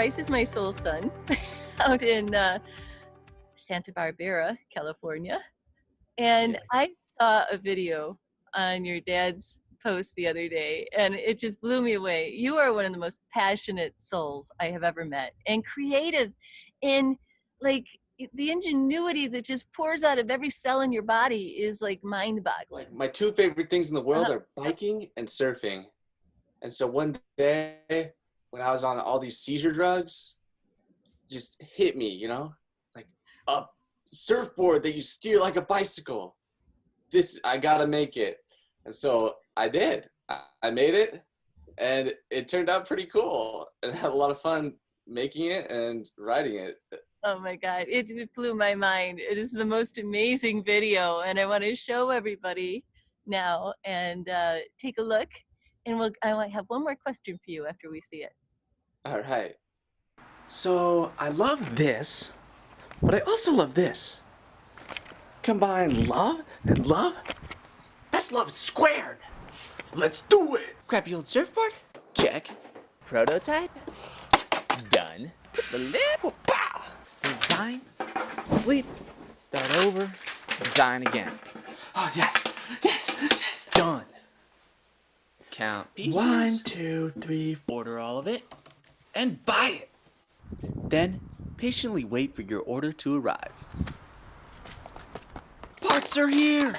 Bryce is my soul son out in Santa Barbara, California. And I saw a video on your dad's post the other day, and it just blew me away. You are one of the most passionate souls I have ever met, and creative, and like the ingenuity that just pours out of every cell in your body is like mind-boggling. Like my two favorite things in the world are biking and surfing. And so one day when I was on all these seizure drugs, just hit me, you know, like a surfboard that you steer like a bicycle. I gotta make it. And so I did. I made it, and it turned out pretty cool. And I had a lot of fun making it and writing it. Oh my God, it blew my mind. It is the most amazing video, and I want to show everybody now and take a look. And I might have one more question for you after we see it. All right. So I love this, but I also love this. Combine love and love? That's love squared. Let's do it. Crappy old surfboard? Check. Prototype? Done. The lip? Design? Sleep? Start over? Design again. Oh, yes, yes, yes. Done. Count pieces. 1, 2, 3, 4. Order all of it. And buy it. Then, patiently wait for your order to arrive. Parts are here!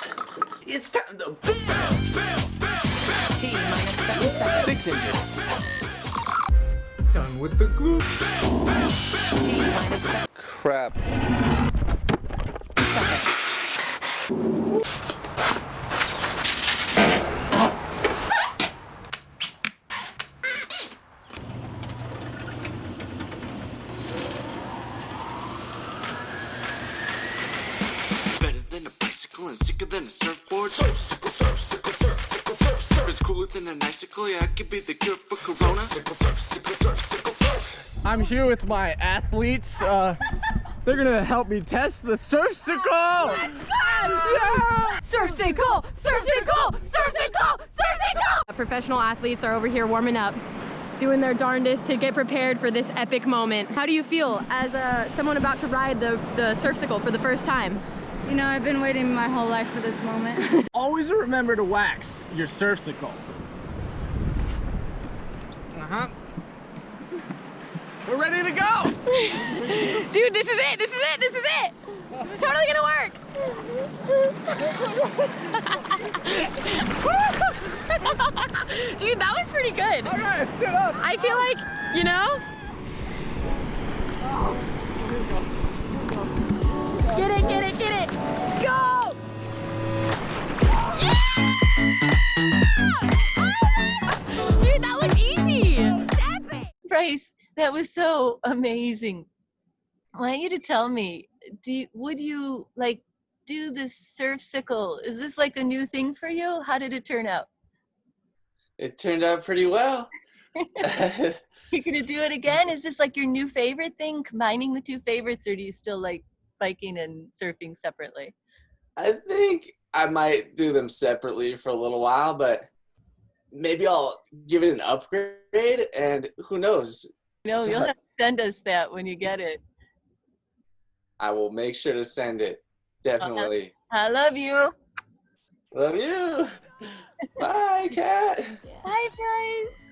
It's time to build. T-minus 7 seconds. Fix engine. Done with the glue. T-minus 7 Crap. seconds. Better than a bicycle and sicker than a surfboard. Surfcycle, surfcycle, surfcycle, surf, surf. It's cooler than an icicle. Yeah, I could be the cure for corona. Surfcycle, surfcycle, surfcycle, surf. I'm here with my athletes. They're gonna help me test the Surfcycle. Yeah! Surfcycle! Surfcycle! Surfcycle! Surfcycle! Professional athletes are over here warming up, doing their darndest to get prepared for this epic moment. How do you feel as someone about to ride the Surfcycle for the first time? You know, I've been waiting my whole life for this moment. Always remember to wax your Surfcycle. Uh-huh. We're ready to go! Dude, this is it! This is it! This is it! This is totally gonna work! Dude, that was pretty good. All right, stood up. I feel like, you know? Get it, get it, get it! Go! Yeah! Dude, that was easy! It's epic! Bryce, that was so amazing. I want you to tell me, would you like do this Surfcycle? Is this like a new thing for you? How did it turn out? It turned out pretty well. You're gonna do it again? Is this like your new favorite thing, combining the two favorites, or do you still like biking and surfing separately? I think I might do them separately for a little while, but maybe I'll give it an upgrade, and who knows? No, you'll have to send us that when you get it. I will make sure to send it. Definitely. I love you. Love you. Bye, Kat. Hi, Bryce.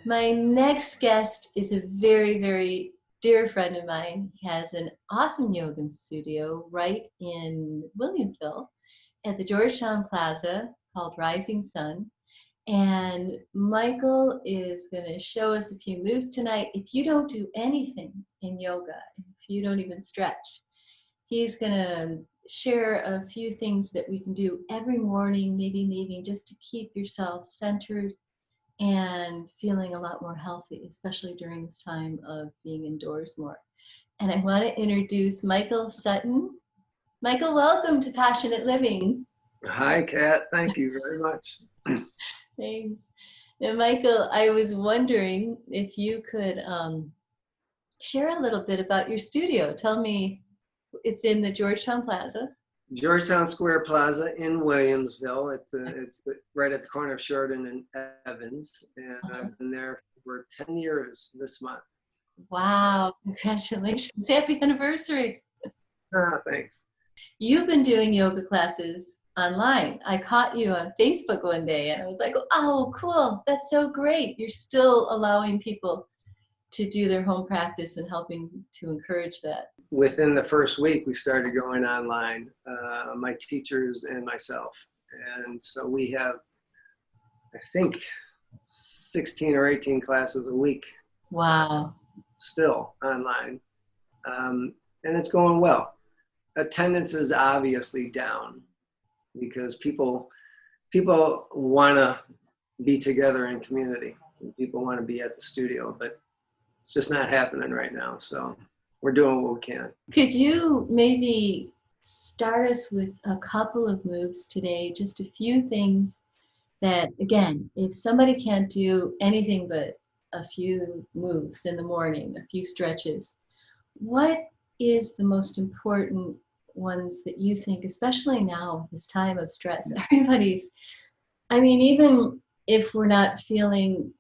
My next guest is a very, very dear friend of mine. He has an awesome yoga studio right in Williamsville at the Georgetown Plaza called Rising Sun. And Michael is going to show us a few moves tonight. If you don't do anything in yoga, if you don't even stretch, he's going to share a few things that we can do every morning, maybe in the evening, just to keep yourself centered and feeling a lot more healthy, especially during this time of being indoors more. And I want to introduce Michael Sutton. Michael, welcome to Passionate Living. Hi, Kat. Thank you very much. Thanks. Now, Michael, I was wondering if you could share a little bit about your studio. Tell me, it's in the Georgetown Plaza. Georgetown Square Plaza in Williamsville. It's right at the corner of Sheridan and Evans. And I've been there for 10 years this month. Wow, congratulations. Happy anniversary. Thanks. You've been doing yoga classes online. I caught you on Facebook one day and I was like, oh, cool. That's so great. You're still allowing people to do their home practice and helping to encourage that. Within the first week, we started going online, my teachers and myself. And so we have, I think, 16 or 18 classes a week. Wow. Still online. And it's going well. Attendance is obviously down because people want to be together in community. People want to be at the studio, but it's just not happening right now. So we're doing what we can. Could you maybe start us with a couple of moves today, just a few things that, again, if somebody can't do anything but a few moves in the morning, a few stretches, what is the most important ones that you think, especially now, this time of stress, everybody's, I mean, even if we're not feeling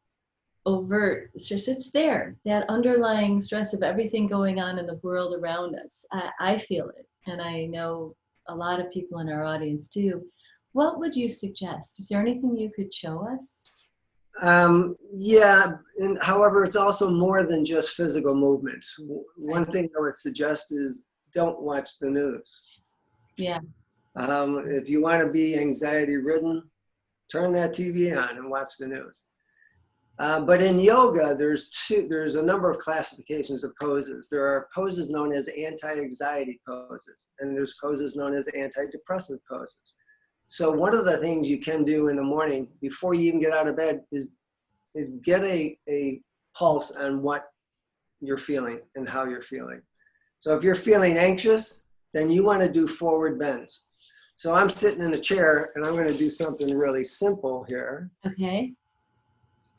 overt stress, it's there, that underlying stress of everything going on in the world around us. I feel it, and I know a lot of people in our audience do. What would you suggest? Is there anything you could show us? Yeah, and however, it's also more than just physical movement. One thing I would suggest is don't watch the news. Yeah. If you want to be anxiety ridden, turn that TV on and watch the news. But in yoga, there's a number of classifications of poses. There are poses known as anti-anxiety poses, and there's poses known as antidepressive poses. So one of the things you can do in the morning before you even get out of bed is get a pulse on what you're feeling and how you're feeling. So if you're feeling anxious, then you want to do forward bends. So I'm sitting in a chair and I'm going to do something really simple here. Okay.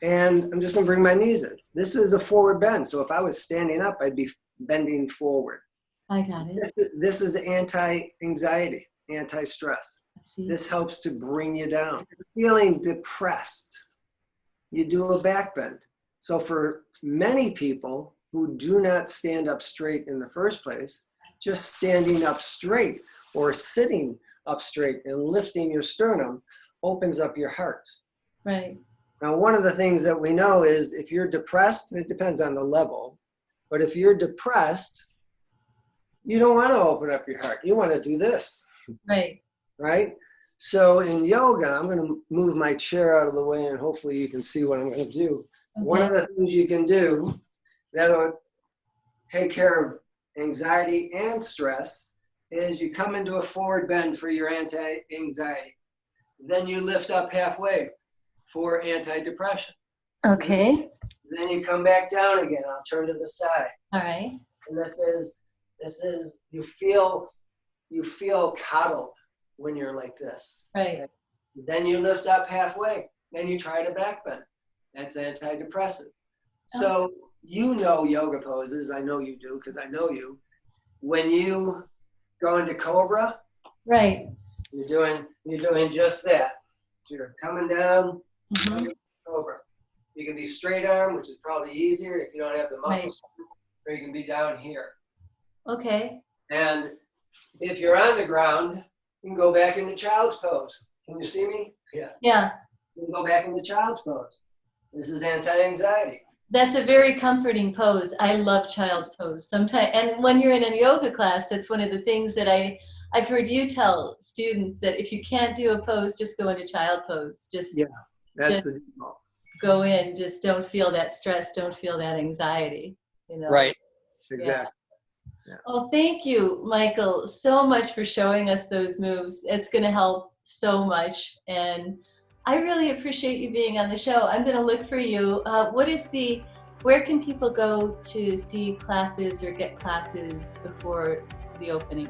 And I'm just going to bring my knees in. This is a forward bend. So if I was standing up, I'd be bending forward. I got it. This is anti-anxiety, anti-stress. This helps to bring you down. If you're feeling depressed, you do a back bend. So for many people who do not stand up straight in the first place, just standing up straight or sitting up straight and lifting your sternum opens up your heart. Right. Now, one of the things that we know is if you're depressed, it depends on the level, but if you're depressed, you don't want to open up your heart. You want to do this. Right. Right? So in yoga, I'm going to move my chair out of the way and hopefully you can see what I'm going to do. Okay. One of the things you can do that'll take care of anxiety and stress is you come into a forward bend for your anti-anxiety. Then you lift up halfway for anti-depression. Okay. Then you come back down again. I'll turn to the side. All right. And this is you feel coddled when you're like this. Right. Then you lift up halfway. Then you try to back bend. That's antidepressant. So you know yoga poses. I know you do because I know you. When you go into Cobra, right, you're doing just that. You're coming down, Cobra. You can be straight arm, which is probably easier if you don't have the muscles, or you can be down here. Okay. And if you're on the ground, you can go back into child's pose. Can you see me? Yeah. Yeah. You can go back into child's pose. This is anti-anxiety. That's a very comforting pose. I love child's pose sometimes. And when you're in a yoga class, that's one of the things that I've heard you tell students that if you can't do a pose, just go into child pose. Just that's the default. Go in. Just don't feel that stress. Don't feel that anxiety. You know. Right. Exactly. Yeah. Oh, thank you, Michael, so much for showing us those moves. It's going to help so much. And I really appreciate you being on the show. I'm going to look for you. Where can people go to see classes or get classes before the opening?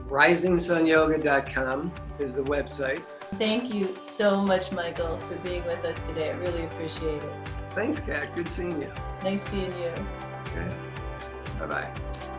RisingSunYoga.com is the website. Thank you so much, Michael, for being with us today. I really appreciate it. Thanks, Kat. Good seeing you. Nice seeing you. Okay. Bye-bye.